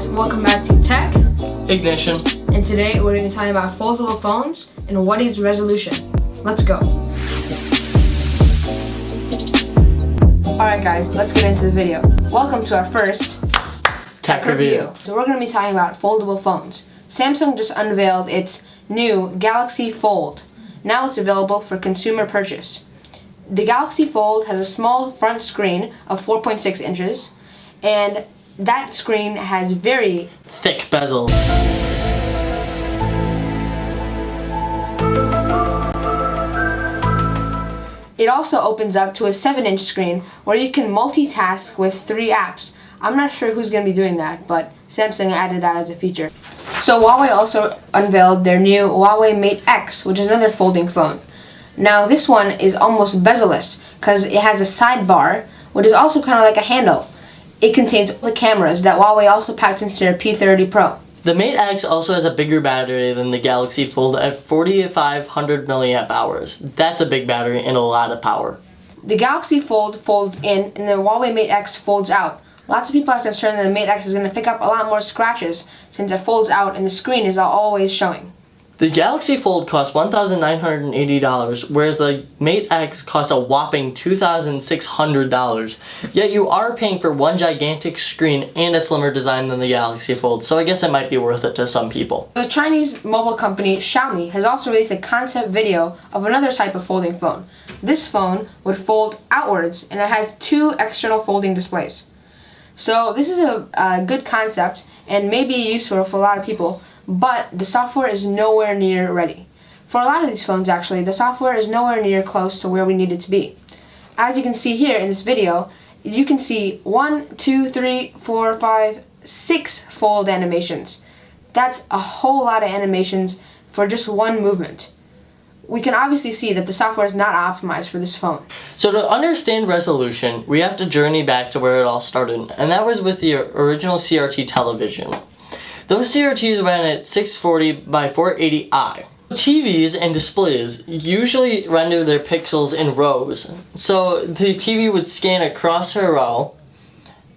guys, welcome back to Tech Ignition. And today we're going to talk about foldable phones and what is resolution. Let's go. Alright guys, let's get into the video. Welcome to our first Tech review. So we're going to be talking about foldable phones. Samsung just unveiled its new Galaxy Fold. Now it's available for consumer purchase. The Galaxy Fold has a small front screen of 4.6 inches, and that screen has very thick bezels. It also opens up to a 7-inch screen where you can multitask with 3 apps. I'm not sure who's going to be doing that, but Samsung added that as a feature. So Huawei also unveiled their new Huawei Mate X, which is another folding phone. Now this one is almost bezel-less because it has a sidebar, which is also kind of like a handle. It contains the cameras that Huawei also packed into their P30 Pro. The Mate X also has a bigger battery than the Galaxy Fold at 4,500 milliamp hours. That's a big battery and a lot of power. The Galaxy Fold folds in and the Huawei Mate X folds out. Lots of people are concerned that the Mate X is going to pick up a lot more scratches since it folds out and the screen is always showing. The Galaxy Fold costs $1,980, whereas the Mate X costs a whopping $2,600. Yet you are paying for one gigantic screen and a slimmer design than the Galaxy Fold, so I guess it might be worth it to some people. The Chinese mobile company Xiaomi has also released a concept video of another type of folding phone. This phone would fold outwards and it had 2 external folding displays. So this is a good concept and may be useful for a lot of people, but the software is nowhere near ready. For a lot of these phones actually, the software is nowhere near close to where we need it to be. As you can see here in this video, you can see 1, 2, 3, 4, 5, 6 fold animations. That's a whole lot of animations for just one movement. We can obviously see that the software is not optimized for this phone. So to understand resolution, we have to journey back to where it all started, and that was with the original CRT television. Those CRTs ran at 640 by 480i. TVs and displays usually render their pixels in rows. So the TV would scan across a row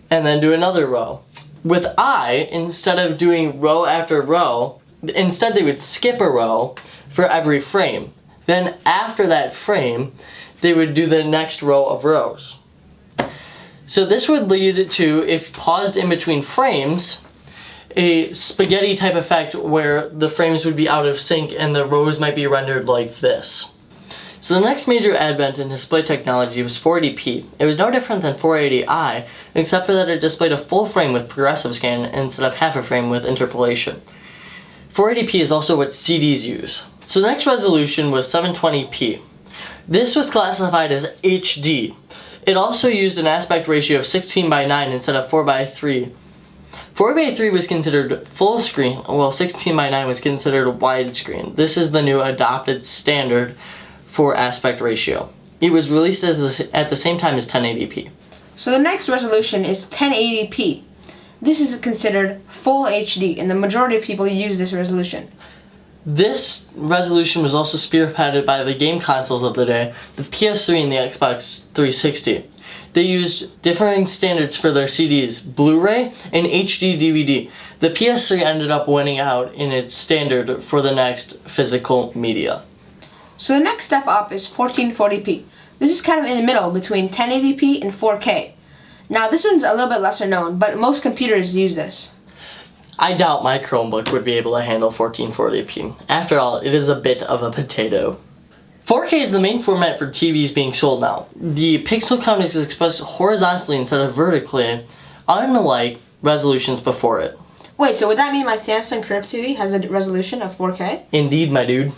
and then do another row. With instead of doing row after row, instead they would skip a row for every frame. Then after that frame, they would do the next row of rows. So this would lead to, if paused in between frames, a spaghetti type effect where the frames would be out of sync and the rows might be rendered like this. So the next major advent in display technology was 480p. It was no different than 480i, except for that it displayed a full frame with progressive scan instead of half a frame with interpolation. 480p is also what CDs use. So the next resolution was 720p. This was classified as HD. It also used an aspect ratio of 16 by 9 instead of 4 by 3. 4 by 3 was considered full screen, while 16 by 9 was considered widescreen. This is the new adopted standard for aspect ratio. It was released at the same time as 1080p. So the next resolution is 1080p. This is considered full HD, and the majority of people use this resolution. This resolution was also spearheaded by the game consoles of the day, the PS3 and the Xbox 360. They used differing standards for their CDs, Blu-ray and HD DVD. The PS3 ended up winning out in its standard for the next physical media. So the next step up is 1440p. This is kind of in the middle between 1080p and 4K. Now this one's a little bit lesser known, but most computers use this. I doubt my Chromebook would be able to handle 1440p. After all, it is a bit of a potato. 4K is the main format for TVs being sold now. The pixel count is expressed horizontally instead of vertically, unlike resolutions before it. Wait, so would that mean my Samsung Curve TV has a resolution of 4K? Indeed, my dude.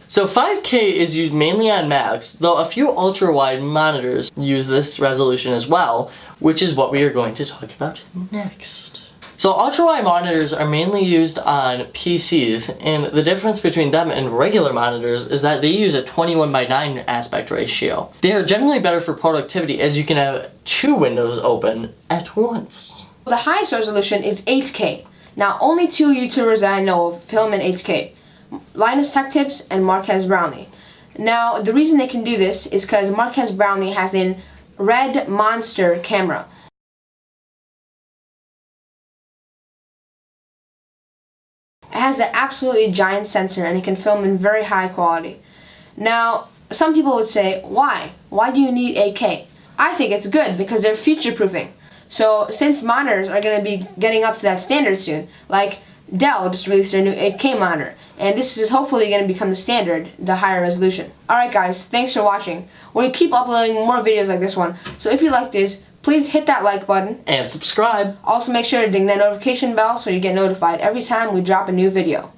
So 5K is used mainly on Macs, though a few ultra-wide monitors use this resolution as well, which is what we are going to talk about next. So ultra-wide monitors are mainly used on PCs, and the difference between them and regular monitors is that they use a 21 by 9 aspect ratio. They are generally better for productivity as you can have 2 windows open at once. The highest resolution is 8K. Now only 2 YouTubers that I know of film in 8K. Linus Tech Tips and Marquez Brownlee. Now the reason they can do this is because Marquez Brownlee has a Red Monster camera. has an absolutely giant sensor and it can film in very high quality. Now, some people would say, why? Why do you need 8K? I think it's good because they're future-proofing. So since monitors are going to be getting up to that standard soon, like Dell just released their new 8K monitor, and this is hopefully going to become the standard, the higher resolution. Alright guys, thanks for watching. We'll keep uploading more videos like this one, so if you like this, please hit that like button. And subscribe. Also make sure to ding that notification bell so you get notified every time we drop a new video.